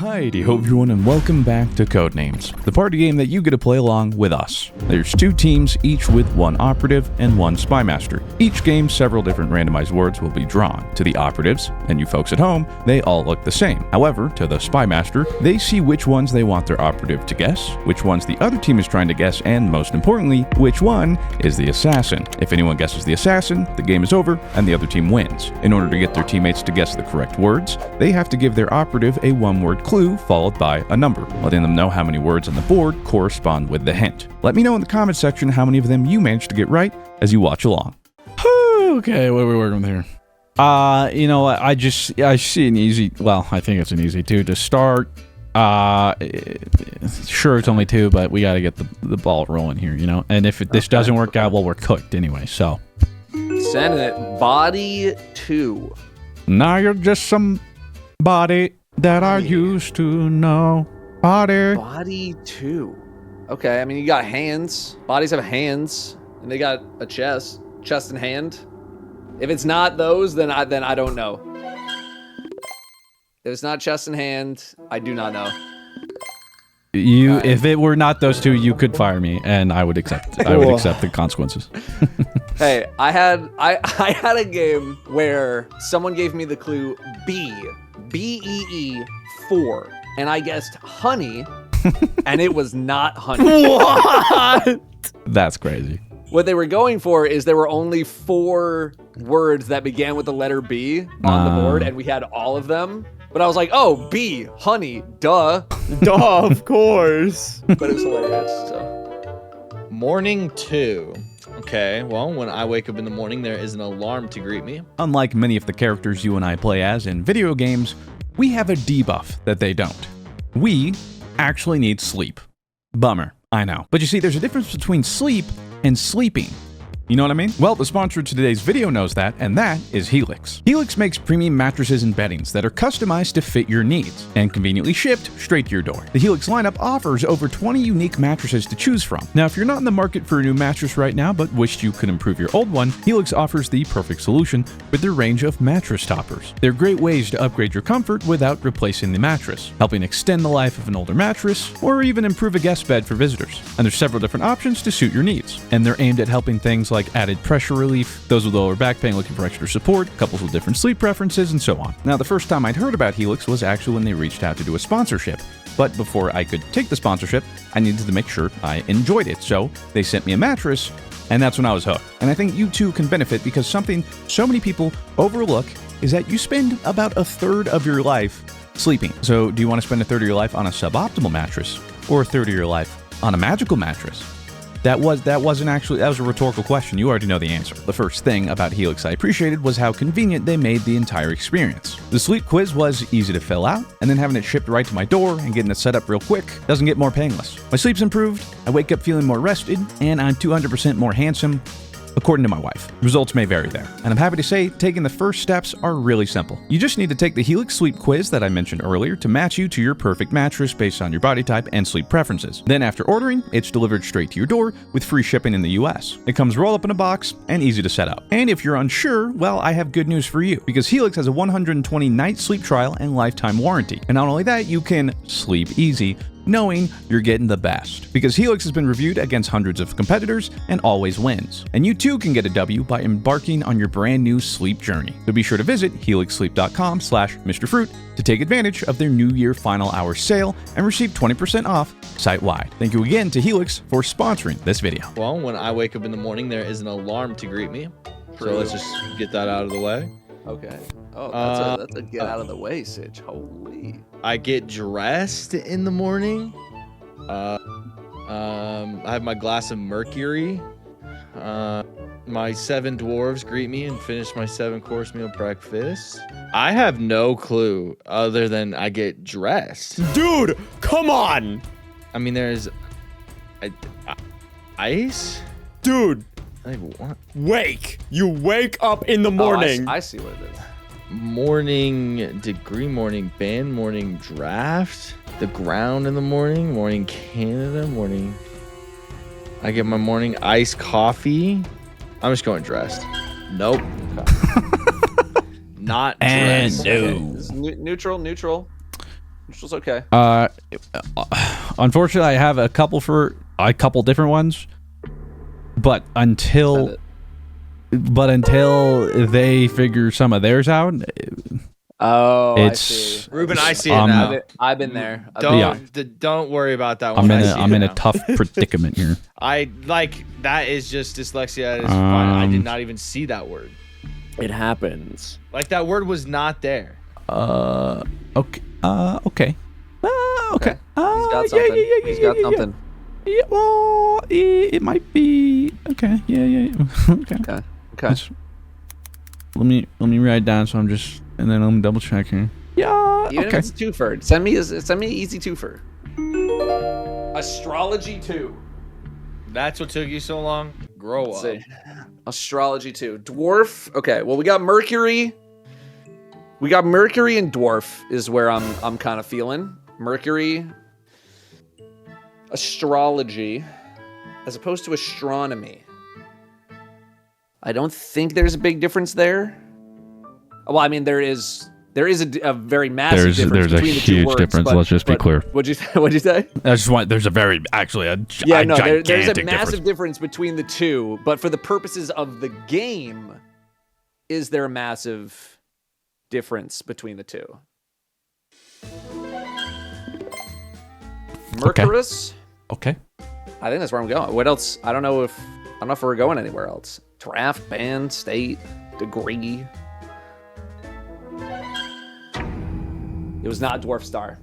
Hi-de ho everyone and welcome back to Codenames, the party game that you get to play along with us. There's two teams, each with one operative and one spy master. Each game, several different randomized words will be drawn. To the operatives, and you folks at home, they all look the same. However, to the spy master, they see which ones they want their operative to guess, which ones the other team is trying to guess, and most importantly, which one is the assassin. If anyone guesses the assassin, the game is over and the other team wins. In order to get their teammates to guess the correct words, they have to give their operative a one-word clue followed by a number, letting them know how many words on the board correspond with the hint. Let me know in the comment section how many of them you managed to get right as you watch along. Okay, what are we working with here? You know what? I see an easy. Well, I think it's an easy two to start. Sure, it's only two, but we got to get the ball rolling here, you know. And if this doesn't work out, well, we're cooked anyway. So, send it. Body 2. Now you're just somebody that I used to know. Body 2. Okay, I mean, you got hands. Bodies have hands, and they got a chest and hand. If it's not those, then I don't know. If it's not chest and hand, I do not know. If it were not those two, you could fire me, and I would accept. I would accept the consequences. Hey, I had a game where someone gave me the clue B-E-E 4, and I guessed honey, and it was not honey. What? That's crazy. What they were going for is there were only 4 words that began with the letter B on the board, and we had all of them. But I was like, oh, B, honey, duh. Duh, of course. But it was hilarious, so. Morning 2. Okay, well, when I wake up in the morning, there is an alarm to greet me. Unlike many of the characters you and I play as in video games, we have a debuff that they don't. We actually need sleep. Bummer, I know. But you see, there's a difference between sleep and sleeping. You know what I mean? Well, the sponsor to today's video knows that, and that is Helix. Helix makes premium mattresses and beddings that are customized to fit your needs and conveniently shipped straight to your door. The Helix lineup offers over 20 unique mattresses to choose from. Now, if you're not in the market for a new mattress right now but wished you could improve your old one, Helix offers the perfect solution with their range of mattress toppers. They're great ways to upgrade your comfort without replacing the mattress, helping extend the life of an older mattress or even improve a guest bed for visitors. And there's several different options to suit your needs, and they're aimed at helping things like added pressure relief, those with lower back pain looking for extra support, couples with different sleep preferences, and so on. Now, the first time I'd heard about Helix was actually when they reached out to do a sponsorship. But before I could take the sponsorship, I needed to make sure I enjoyed it. So they sent me a mattress, and that's when I was hooked. And I think you too can benefit because something so many people overlook is that you spend about a third of your life sleeping. So do you want to spend a third of your life on a suboptimal mattress or a third of your life on a magical mattress? That was a rhetorical question. You already know the answer. The first thing about Helix I appreciated was how convenient they made the entire experience. The sleep quiz was easy to fill out, and then having it shipped right to my door and getting it set up real quick doesn't get more painless. My sleep's improved, I wake up feeling more rested, and I'm 200% more handsome, according to my wife. Results may vary there. And I'm happy to say, taking the first steps are really simple. You just need to take the Helix sleep quiz that I mentioned earlier to match you to your perfect mattress based on your body type and sleep preferences. Then after ordering, it's delivered straight to your door with free shipping in the US. It comes rolled up in a box and easy to set up. And if you're unsure, well, I have good news for you, because Helix has a 120-night sleep trial and lifetime warranty. And not only that, you can sleep easy, knowing you're getting the best. Because Helix has been reviewed against hundreds of competitors and always wins. And you too can get a W by embarking on your brand new sleep journey. So be sure to visit helixsleep.com/MrFruit to take advantage of their New Year final hour sale and receive 20% off site-wide. Thank you again to Helix for sponsoring this video. Well, when I wake up in the morning, there is an alarm to greet me. So let's just get that out of the way. Okay. Oh, that's a get out of the way, Sitch. Holy. I get dressed in the morning. I have my glass of mercury. My 7 dwarves greet me and finish my 7-course meal breakfast. I have no clue other than I get dressed. Dude, come on! I mean, there's ice? Dude, Like what? wake! You wake up in the morning. Oh, I see what it is. Morning degree, morning band, morning draft, the ground in the morning, morning Canada, morning. I get my morning iced coffee. I'm just going dressed. Nope. Not And dressed. no. Okay. Neutral. which was okay. Unfortunately, I have a couple different ones, but until they figure some of theirs out, Oh, I it's see. Ruben, I see it now. I've been there. Don't worry about that one. I'm in a tough predicament here. I like that is just dyslexia. It's fine. I did not even see that word. It happens. Like that word was not there. Okay. Okay. Okay. He's got something. He's got something. Yeah, well, it might be okay. Yeah. Okay. Okay. Let's- Let me write it down. So I'm just, and then I'm double checking. Yeah. Even Okay. if it's a twofer, send me an easy twofer. Astrology 2. That's what took you so long. Grow Let's up. see. Astrology 2. Dwarf. Okay. Well, we got Mercury. We got Mercury and dwarf is where I'm kind of feeling. Mercury. Astrology, as opposed to astronomy. I don't think there's a big difference there. Well, I mean, there is a very massive difference There's a between the two huge words, difference. but- Let's just be but clear. What'd you say? I just want. There's a gigantic There's a massive difference. difference between the two, but for the purposes of the game, is there a massive difference between the two? Mercurus. Okay. I think that's where I'm going. What else? I don't know if we're going anywhere else. Draft, band, state, degree. It was not Dwarf Star.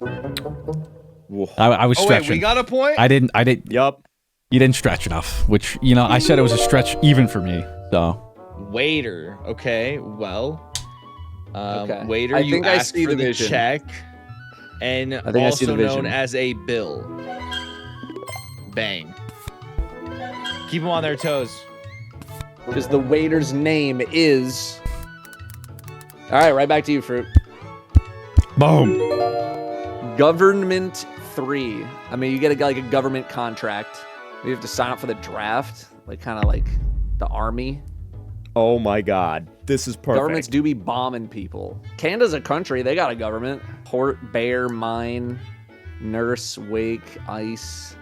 I was Oh stretching. wait, we got a point. I didn't. Yup. You didn't stretch enough. Which I said it was a stretch even for me. So. Waiter. Okay. Well. Okay. Waiter. I You think I asked see for the the vision. check, and I think I see also the known vision. as a bill. Bang. Keep them on their toes. Because the waiter's name is. All right, right back to you, Fruit. Boom. Government 3. I mean, you get a government contract. You have to sign up for the draft, kind of like the army. Oh my god. This is perfect. Governments do be bombing people. Canada's a country. They got a government. Port, bear, mine, nurse, wake, ice,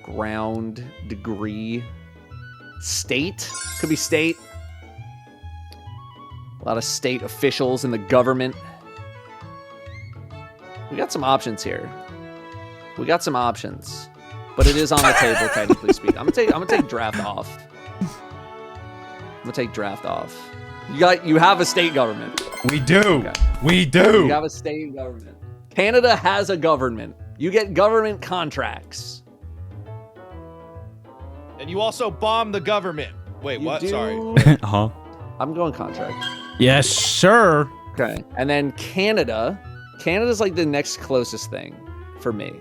ground, degree, state. Could be state. A lot of state officials in the government. We got some options here. We got some options. But it is on the table, technically speaking. I'm gonna take draft off. I'm gonna take draft off. You have a state government. We do. Okay. We You do. have a state government. Canada has a government. You get government contracts. And you also bomb the government. Wait, You what? do- Sorry. Huh? I'm going contract. Yes, sir. Okay. And then Canada. Canada's like the next closest thing for me.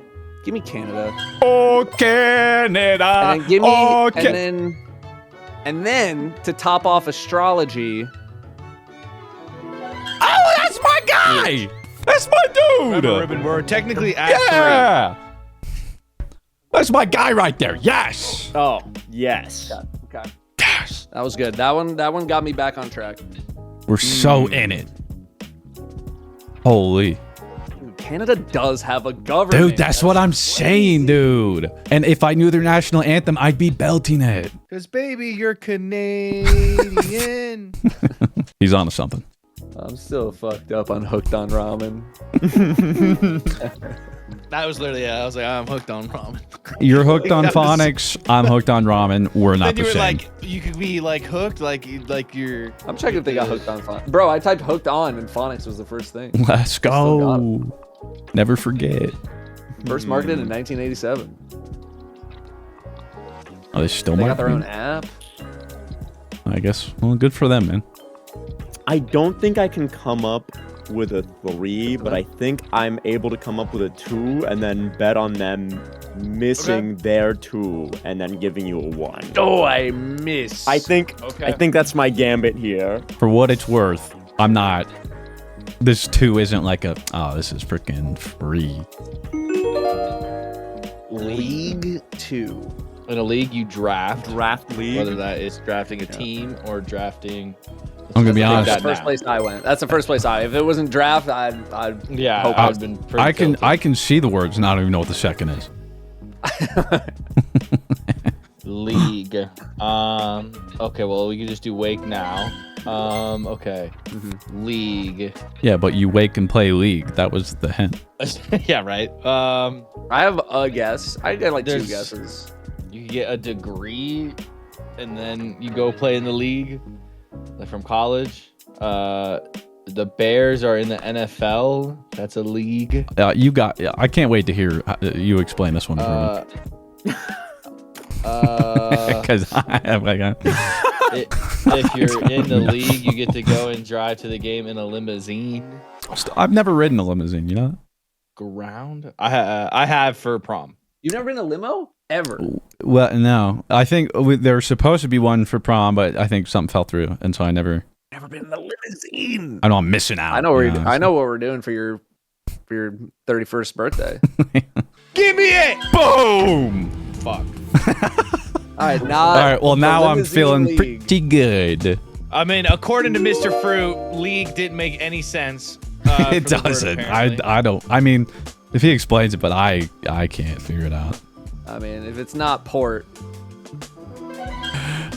Give me Canada. Oh, Canada. And then give me Oh, and then to top off astrology. Oh, that's my guy. That's my dude. Remember, Ruben, we're technically at Yeah. That's my guy right there. Yes. Oh, yes. Okay. Yes. That was good. That one got me back on track. We're so in it. Holy. Dude, Canada does have a government. Dude, that's what I'm saying, dude. And if I knew their national anthem, I'd be belting it. Because, baby, you're Canadian. He's on to something. I'm still fucked up on Hooked on Ramen. That was literally, I was like, I'm hooked on ramen. You're hooked on That was- phonics. I'm hooked on ramen. We're not Then you the were same. like, you could be like hooked, like you're. I'm checking if they got hooked on phonics. Bro, I typed hooked on and phonics was the first thing. Let's Still got go. Never forget. First marketed in 1987. Oh, they still They got their marketing? own app. I guess. Well, good for them, man. I don't think I can come up with a 3, but I think I'm able to come up with a 2 and then bet on them missing their 2 and then giving you a 1. Oh, I miss. I think that's my gambit here. For what it's worth, I'm not. This 2 isn't like a. Oh, this is freaking free. League 2. In a league, you draft. Draft league. Whether that is drafting a team or drafting I'm gonna be Take honest. That's that the first now. place I went. That's the first place If it wasn't draft, I'd Yeah, hope I've been pretty I can tilted. I can see the words and I don't even know what the second is. League. Okay, well we can just do wake now. Okay. League. Yeah, but you wake and play League. That was the hint. Yeah, right. I have a guess. I got like 2 There's- guesses. You get a degree, and then you go play in the league, like from college. The Bears are in the NFL. That's a league. You got. I can't wait to hear you explain this one. Because I have like If you're in the league, you get to go and drive to the game in a limousine. I've never ridden a limousine. You know. Ground. I have for prom. You've never been in a limo ever? Well, no. I think there was supposed to be one for prom, but I think something fell through, and so I never. Never been in a limousine. I know I'm missing out. I know you I know what we're doing for your 31st birthday. Give me it. Boom. Fuck. All right, now. All right. Well, the now I'm limousine feeling league. pretty good. I mean, according to Mr. Fruit, league didn't make any sense. For It the word, doesn't. apparently. I don't. I mean, if he explains it, but I can't figure it out. I mean, if it's not port,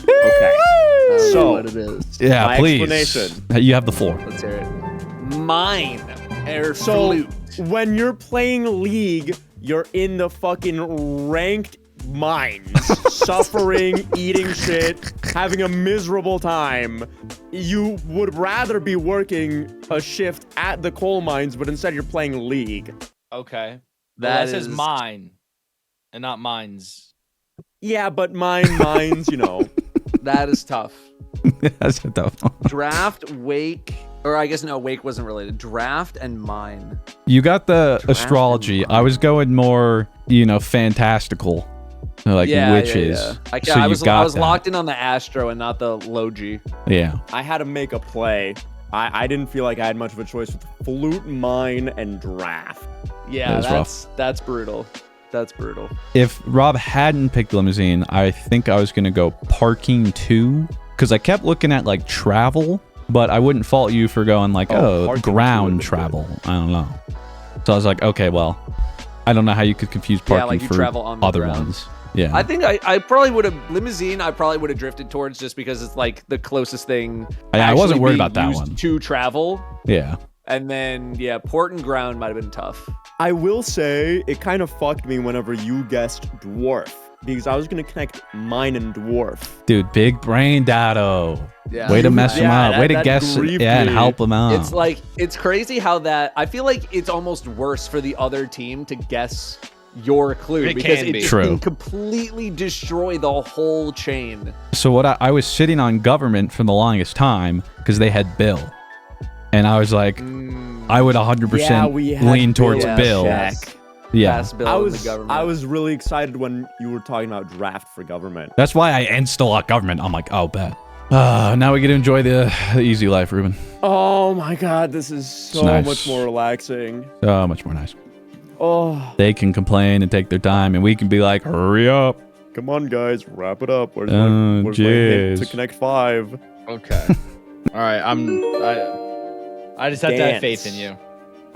Okay. I don't know So- what it is. Yeah, My please. explanation. You have the floor. Let's hear it. Mine. Air So flute. when you're playing League, you're in the fucking ranked mines, suffering, eating shit, having a miserable time. You would rather be working a shift at the coal mines, but instead you're playing League. Okay. That That says is- mine, and not mines. Yeah, but mines, you know. That is tough. That's a tough one. Draft, wake, or I guess no, wake wasn't related. Draft and mine. You got the Draft astrology. and I was going more, fantastical, like witches. So I you was got that. locked in on the Astro and not the Logi. Yeah. I had to make a play. I didn't feel like I had much of a choice with flute, mine, and draft. Yeah, That was that's brutal. That's brutal. If Rob hadn't picked limousine, I think I was gonna go parking 2, because I kept looking at like travel, but I wouldn't fault you for going like, Parking 2 ground would've been travel. I don't know. So I was like, okay, well, I don't know how you could confuse parking like you for travel on the other ground. ones. Yeah. I think I probably would have limousine. I probably would have drifted towards just because it's like the closest thing. I wasn't actually worried being about that used one. to travel. Yeah. And then port and ground might have been tough. I will say it kind of fucked me whenever you guessed dwarf, because I was gonna connect mine and dwarf. Dude, big brain Dado. Yeah. Way to mess him Yeah, up. Way to that guess griefed and me. help him out. It's like it's crazy how that I feel like it's almost worse for the other team to guess your clue It because can it be. True. can completely destroy the whole chain. So what I was sitting on government for the longest time because they had Bill. And I was like, I would 100% Yeah, we had lean towards Bill. Bill. Yes. Yeah. Pass Bill I in was the government. I was really excited when you were talking about draft for government. That's why I insta-lock government. I'm like, oh, bet. Now we get to enjoy the easy life, Ruben. Oh my god, this is so nice. much more relaxing. So much more nice. Oh, They can complain and take their time, and we can be like, hurry up. come on, guys, wrap it up. Where's Oh, my hint to jeez. connect 5? Okay. All right. I just have to have faith in you.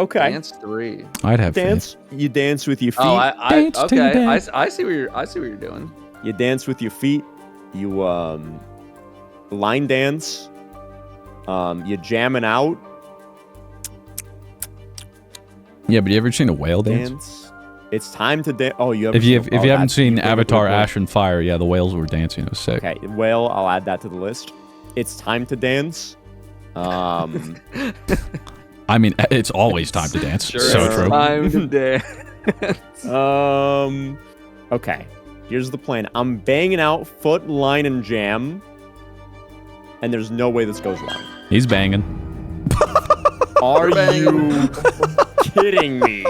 Okay. Dance 3. I'd have Dance. You dance with your feet. Oh, Dance to the okay. dance. I see what you're doing. You dance with your feet. You line dance. You jamming out. Yeah, but you ever seen a whale dance? Dance. It's time to dance. Oh, you If you haven't haven't seen bring up a Avatar good point. Ash and Fire, yeah, the whales were dancing. It was sick. Okay, well, I'll add that to the list. It's time to dance. I mean, it's always time to dance. Sure So is. true. Time to dance. Okay. Here's the plan. I'm banging out foot, line, and jam, and there's no way this goes wrong. He's banging. Are banging. you kidding me?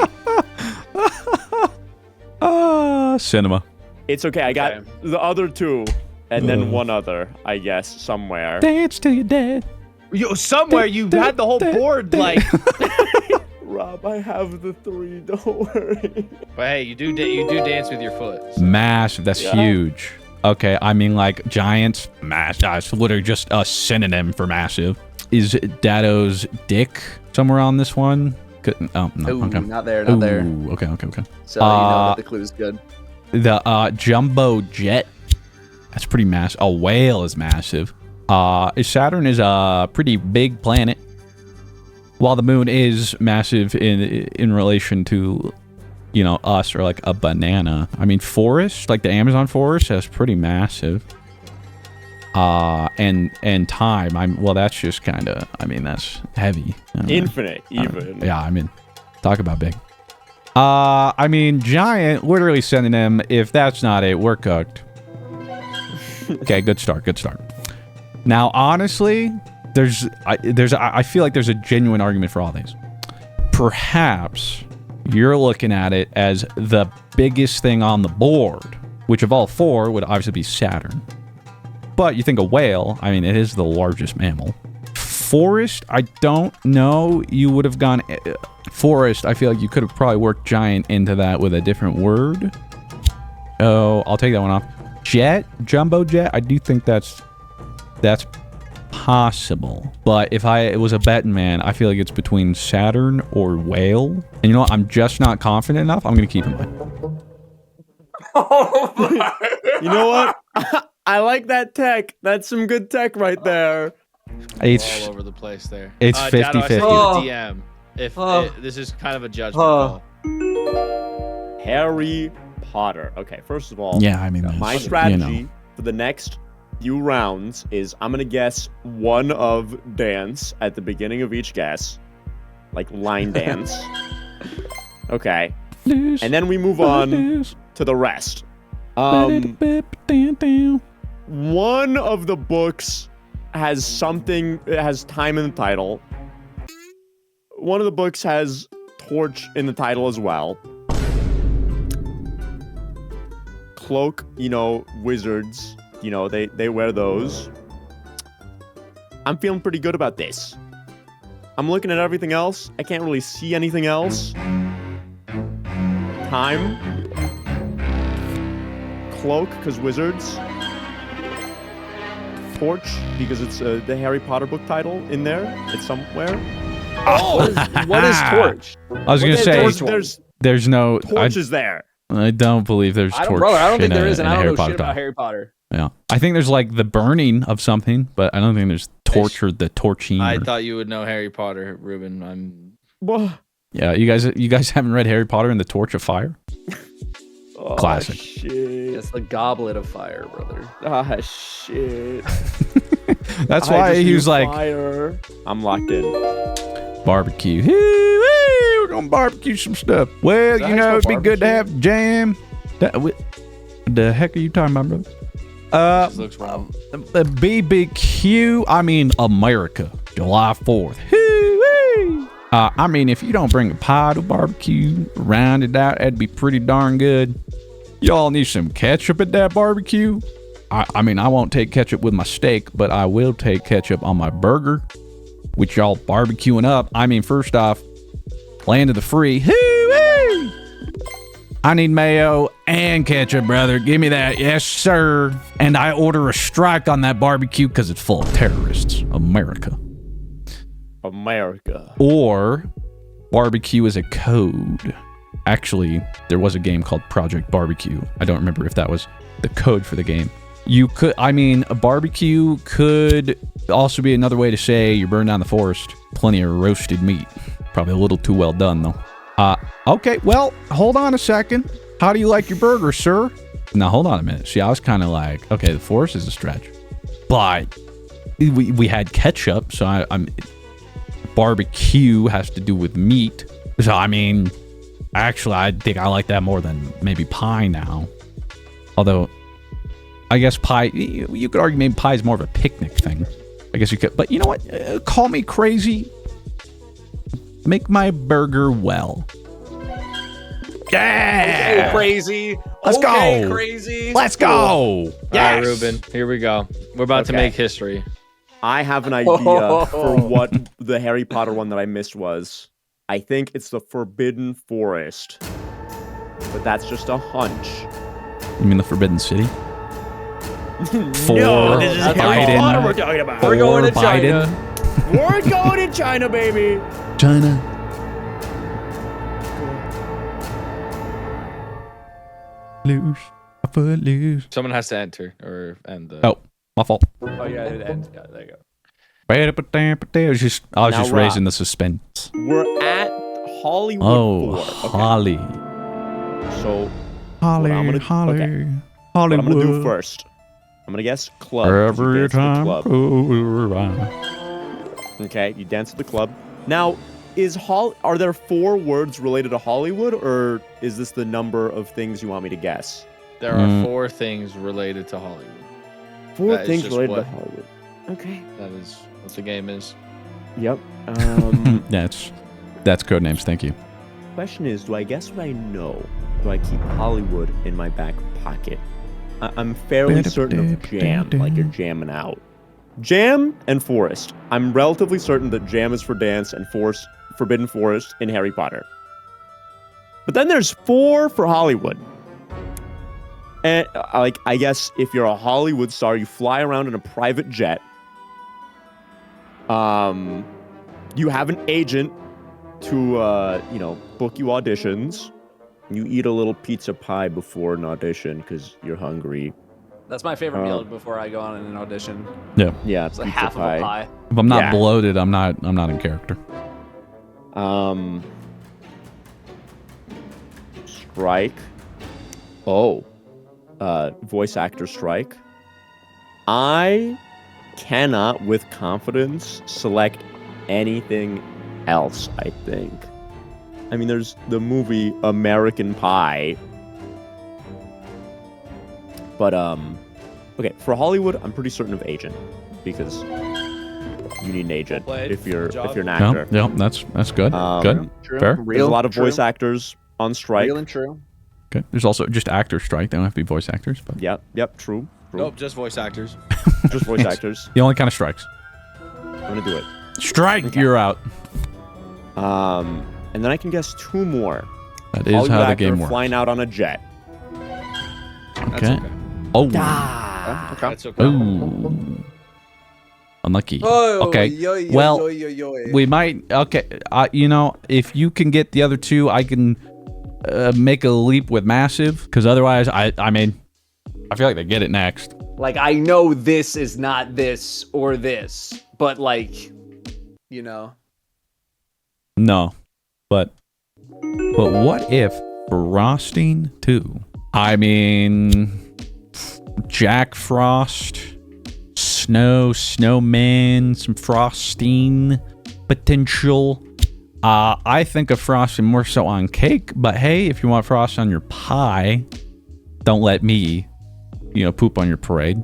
Cinema. It's okay. I got Okay. the other 2, and then one other, I guess, somewhere. Dance till you're dead. Yo, somewhere you had the whole board like. Rob, I have the 3. Don't worry. But hey, you do dance with your foot. Massive. That's Yeah. huge. Okay, I mean like giant, it's literally just a synonym for massive. Is Dado's dick somewhere on this one? Oh, no, Ooh, okay. not there, not there. Ooh, okay. So you know that the clue is good. The jumbo jet, that's pretty massive. A whale is massive. Saturn is a pretty big planet, while the moon is massive in relation to, you know, us, or like a banana. I mean, forest, like the Amazon forest, that's pretty massive. And time, well, that's just kind of, I mean, that's heavy. Infinite, even. Yeah, I mean, talk about big. I mean, giant, literally synonym. If that's not it, we're cooked. Okay, good start. Now, honestly, I feel like there's a genuine argument for all these. Perhaps you're looking at it as the biggest thing on the board, which of all four would obviously be Saturn. But you think a whale, I mean, it is the largest mammal. Forest, I don't know. You would have gone... forest, I feel like you could have probably worked giant into that with a different word. Oh, I'll take that one off. Jet, jumbo jet, I do think that's possible. But if it was a betting man, I feel like it's between Saturn or whale. And you know what? I'm just not confident enough. I'm going to keep him. You know what? I like that tech. That's some good tech right there. It's all over the place there. It's Dado, I 50-50. sent you Oh. a DM. If Oh. this is kind of a judgment Oh. call. Harry Potter. Okay, first of all, Yeah, I mean, my that's, strategy you know. for the next few rounds is I'm gonna guess one of dance at the beginning of each guess, like line dance. Okay, and then we move on to the rest. One of the books has something. It has time in the title. One of the books has torch in the title as well. Cloak, you know, wizards, you know, they wear those. I'm feeling pretty good about this. I'm looking at everything else. I can't really see anything else. Time. Cloak, because wizards. Torch, because it's the Harry Potter book title in there. It's somewhere. What is torch? I was going to say, there's no... Torch is there. I don't believe there's torch. I don't think in there a- is, and in a I don't Harry know Potter shit about title. Harry Potter. Yeah, I think there's like the burning of something, but I don't think there's torch or the torching. I or- thought you would know Harry Potter, Ruben. I'm. Yeah, you guys haven't read Harry Potter and the Torch of Fire? Oh, Classic. Shit. It's the goblet of fire, brother. Ah, shit. That's I why just he was need like fire. I'm locked in. barbecue. Hey, we're gonna barbecue some stuff. Well, that you how know, you it'd spell be good to have jam. The heck are you talking about, brother? This looks wrong. BBQ. I mean, America, July 4th. Hoo-wee. I mean, if you don't bring a pie to barbecue, round it out, that'd be pretty darn good. Y'all need some ketchup at that barbecue. I mean, I won't take ketchup with my steak, but I will take ketchup on my burger, which y'all barbecuing up. I mean, first off, land of the free. Hoo-wee! I need mayo and ketchup, brother. Give me that. Yes, sir. And I order a strike on that barbecue because it's full of terrorists. America. America. Or barbecue is a code. Actually, there was a game called Project Barbecue. I don't remember if that was the code for the game. You could, I mean, a barbecue could also be another way to say you burned down the forest. Plenty of roasted meat. Probably a little too well done, though. Okay, well, hold on a second. How do you like your burger, sir? Now, hold on a minute. See, I was kind of like, okay, the forest is a stretch. But we had ketchup, so I'm... Barbecue has to do with meat. So, I mean, actually, I think I like that more than maybe pie now. Although, I guess pie, you could argue maybe pie is more of a picnic thing. I guess you could. But you know what? Call me crazy. Make my burger well. Yeah! Okay, crazy. Let's okay, go. Crazy. Let's go. All right, Yes. Ruben. Here we go. We're about to Okay. make history. I have an idea for what the Harry Potter one that I missed was. I think it's the Forbidden Forest. But that's just a hunch. You mean the Forbidden City? For No, this is that's Harry Biden. Potter we're talking about. We're going to Biden. China. We're going to China, baby. China. Loose. I foot loose. Someone has to enter or end the. Oh, my fault. Oh yeah, it ends. Yeah, there you go. I was just Now, raising Rob. the suspense. We're at Hollywood Oh, 4. Okay. Holly. So Holly, I'm gonna- Holly. okay. Hollywood. what I'm gonna do first, I'm gonna guess club. 'cause you Every dance at the time club. goes by. Okay, you dance at the club. Now, are there 4 words related to Hollywood, or is this the number of things you want me to guess? There are 4 things related to Hollywood. 4 That is things just related what- to Hollywood. Okay. That is what the game is. Yep. That's Codenames. Thank you. Question is, do I guess what I know? Do I keep Hollywood in my back pocket? I'm fairly certain of jam, like you're jamming out. Jam and forest. I'm relatively certain that jam is for dance and forest, forbidden forest in Harry Potter. But then there's 4 for Hollywood. And I guess if you're a Hollywood star, you fly around in a private jet. You have an agent to book you auditions. You eat a little pizza pie before an audition because you're hungry. That's my favorite meal before I go on an audition. Yeah, It's like pizza half pie. of a pie. If I'm not Yeah. bloated, I'm not in character. Strike. Oh. Voice actor strike. I cannot with confidence select anything else, I think. I mean, there's the movie American Pie. But, okay, for Hollywood, I'm pretty certain of agent. Because you need an agent Well played. if you're Good job. an actor. Yeah, that's good. Good. True. Fair. There's a lot of voice actors on strike. Real and true. Okay. There's also just actor strike. They don't have to be voice actors, but Yep, true. Nope, just voice actors. Just voice actors. the only kind of strikes. I'm gonna do it. Strike. Okay. You're out. And then I can guess 2 more. That is Hollywood how the actor game works. flying out on a jet. That's Okay. okay. Oh. That's okay. Ooh. Unlucky. Oh, Okay. Well, we might. Okay. If you can get the other 2, I can make a leap with massive. Because otherwise, I mean, I feel like they get it next. Like, I know this is not this or this, but like, No, but what if frosting too? I mean, Jack Frost, snowman, some frosting potential. I think of frosting more so on cake, but hey, if you want frosting on your pie, don't let me, poop on your parade.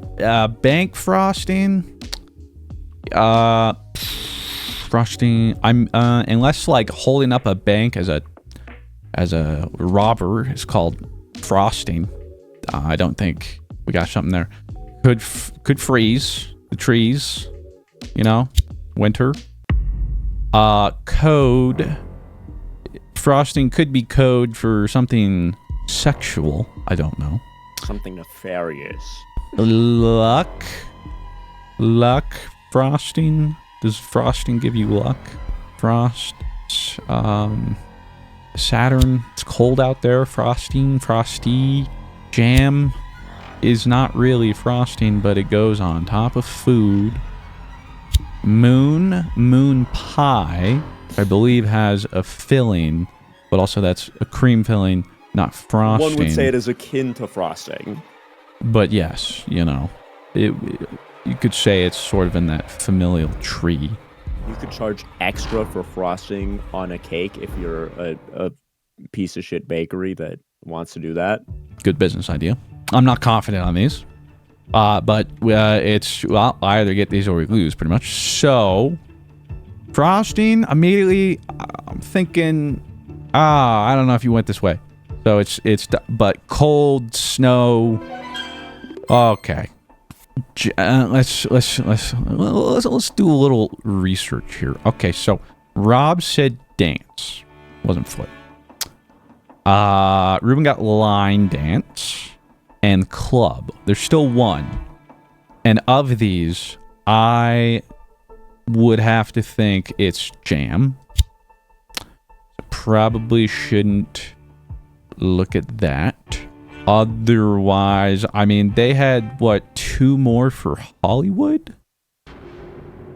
Bank frosting. Frosting. Unless like holding up a bank as a robber is called frosting. I don't think we got something there. Could freeze the trees. Winter. Code. Frosting could be code for something sexual. I don't know. Something nefarious. Luck. Frosting. Does frosting give you luck? Frost. Saturn. It's cold out there. Frosty. Jam is not really frosting, but it goes on top of food. Moon pie, I believe, has a filling, but also that's a cream filling, not frosting. One would say it is akin to frosting. But yes, you could say it's sort of in that familial tree. You could charge extra for frosting on a cake if you're a piece of shit bakery that wants to do that. Good business idea. I'm not confident on these. But it's, I either get these or we lose, pretty much. So, frosting, immediately, I'm thinking, I don't know if you went this way. So but cold, snow, okay. Let's do a little research here. Okay, so Rob said dance, wasn't foot. Ruben got line dance and club. There's still one. And of these, I would have to think it's jam. Probably shouldn't look at that. Otherwise, I mean, they had, what, 2 more for Hollywood?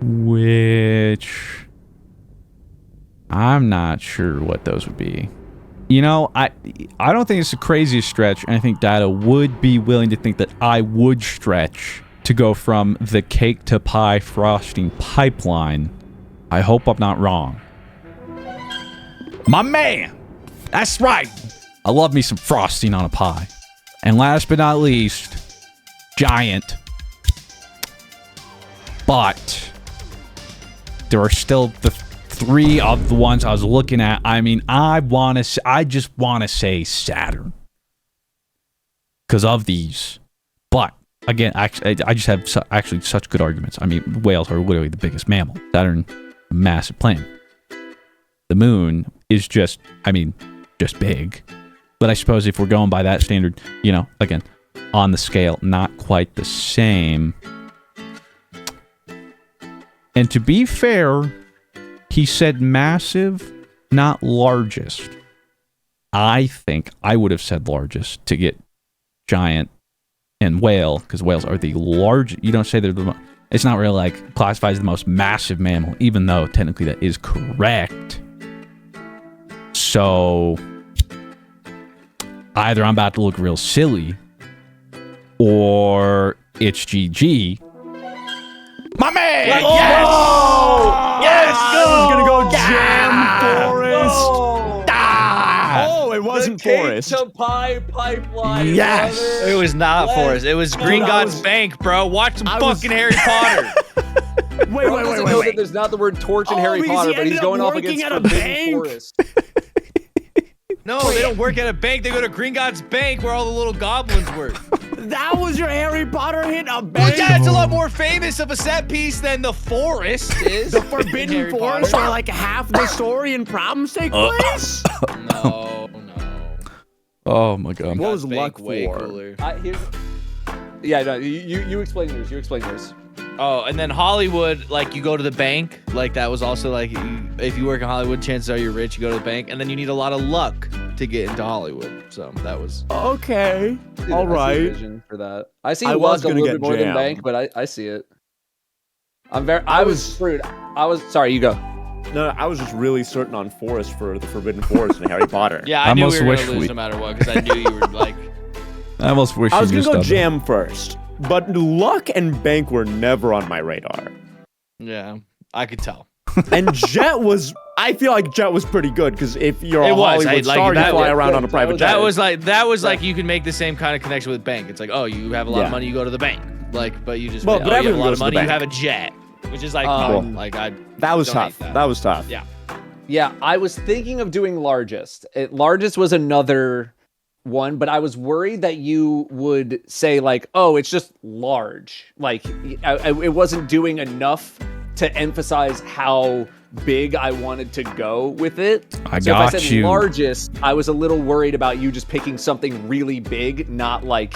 Which I'm not sure what those would be. You know, I don't think it's the craziest stretch, and I think Data would be willing to think that I would stretch to go from the cake to pie frosting pipeline. I hope I'm not wrong. My man! That's right! I love me some frosting on a pie. And last but not least, giant. But there are still the 3 of the ones I was looking at. I mean, I just want to say Saturn. Because of these. But, again, actually, I just have actually such good arguments. I mean, whales are literally the biggest mammal. Saturn, a massive planet. The moon is just, I mean, just big. But I suppose if we're going by that standard, you know, again, on the scale, not quite the same. And to be fair, he said massive, not largest. I think I would have said largest to get giant and whale, because whales are the largest. You don't say they're the it's not really like classified as the most massive mammal, even though technically that is correct. So either I'm about to look real silly, or it's GG. My man! Yes! Oh! Yes! I was gonna go Yeah! jam forest. Ah! Oh, it wasn't the forest. Cake to pie pipeline. Yes! brother. It was not Let's Forest. It was Green I God's was- Bank, bro. Watch some I was- fucking Harry Potter. Wait, Bro doesn't know that there's not the word torch in Harry because Potter, he but he's ended going up off working against at a Forbidden bank. Forest. No, they don't work at a bank. They go to Green God's Bank where all the little goblins work. That was your Harry Potter hit, a Well, bank. yeah, it's a lot more famous of a set piece than the forest is. The in Forbidden Harry Forest, Potter. where like half the story and problems take place. No. Oh my god. What was God's Bank luck way for? cooler. Yeah, no, you explain yours. You explain yours. Oh, and then Hollywood, like you go to the bank, like that was also like if you work in Hollywood, chances are you're rich. You go to the bank, and then you need a lot of luck to get into Hollywood. So that was. Okay, Dude, all I see right. vision for that. I see I luck was a gonna little get bit more than jam. bank, but I see it. I was screwed. Sorry, you go. No, I was just really certain on forest for the Forbidden Forest in Harry Potter. Yeah, I I knew almost we were wish gonna lose we- no matter what because I knew you were like. I almost wish I was you gonna just go done that. jam first, but luck and bank were never on my radar. Yeah, I could tell. And Jet was. I feel like Jet was pretty good because if you're It a was, Hollywood like, star, you that fly was- around on a private jet. That was like you can make the same kind of connection with bank. It's like, oh, you have a lot Yeah. of money, you go to the bank. Like, but you just Well, oh, but you have a everyone lot goes of to the money, you bank. have a jet, which is like, Cool. like I. That was don't hate tough. That was tough. Yeah. Yeah, I was thinking of doing largest. Largest was another one, but I was worried that you would say like, "Oh, it's just large." Like, it wasn't doing enough to emphasize how big I wanted to go with it. I So if got I said you. largest, I was a little worried about you just picking something really big, not like,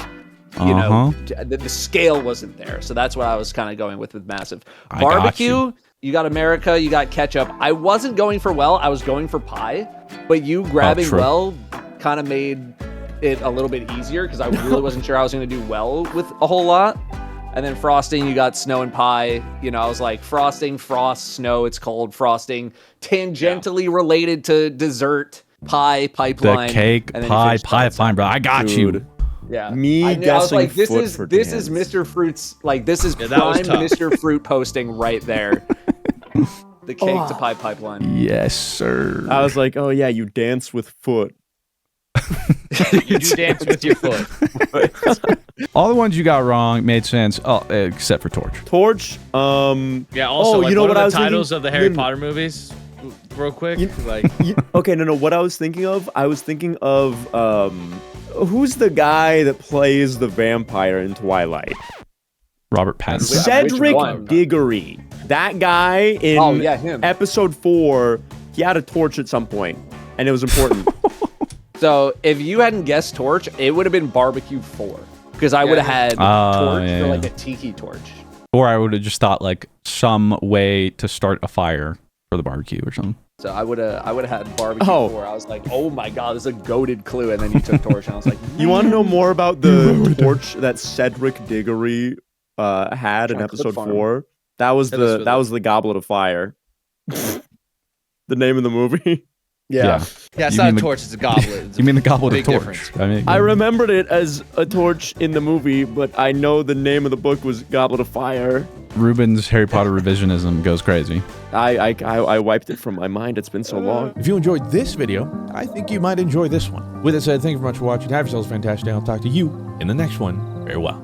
you know, the scale wasn't there. So that's what I was kind of going with massive. I got Barbecue, you got America, you got ketchup. I wasn't going for well, I was going for pie, but you grabbing true. well kind of made it a little bit easier because I really wasn't sure I was going to do well with a whole lot. And then frosting, you got snow and pie. You know, I was like frosting, frost, snow, it's cold, frosting, tangentially related to dessert, pie, The pipeline. cake, and then you pie, finished on pipeline, bro. I got you. Dude. yeah. Me I was guessing like, this foot is for this is dance. Mr. Fruit's like this is that was prime tough. Mr. Fruit posting right there. The cake to pie pipeline. Yes, sir. I was like, oh yeah, you dance with foot. You do dance with your foot. All the ones you got wrong made sense, except for Torch. Torch. Yeah. Also, like, you know what what are I the was titles thinking? of the Harry No, Potter movies? Real quick, You- like Okay, no. What I was thinking of, who's the guy that plays the vampire in Twilight? Robert Pattinson. Which Cedric one? Diggory. That guy in Oh, yeah, him. episode 4, he had a torch at some point, and it was important. So if you hadn't guessed Torch, it would have been Barbecue 4. Because I would have had torch yeah, or like yeah. a tiki torch. Or I would have just thought like some way to start a fire for the barbecue or something. So I would have had barbecue Oh. before. I was like, oh my god, this is a goated clue. And then you took torch, and I was like, You want to know more about the torch that Cedric Diggory had in Chocolate episode farm. 4? That was Hit us the with that it. was the Goblet of Fire. The name of the movie. yeah. Yeah, it's You not mean a the- torch, it's a goblet. It's You mean the goblet big of torch? difference. I mean, I remembered it as a torch in the movie, but I know the name of the book was Goblet of Fire. Ruben's Harry Potter revisionism goes crazy. I wiped it from my mind. It's been so long. If you enjoyed this video, I think you might enjoy this one. With that said, thank you very much for watching. Have yourselves a fantastic day. I'll talk to you in the next one. Farewell.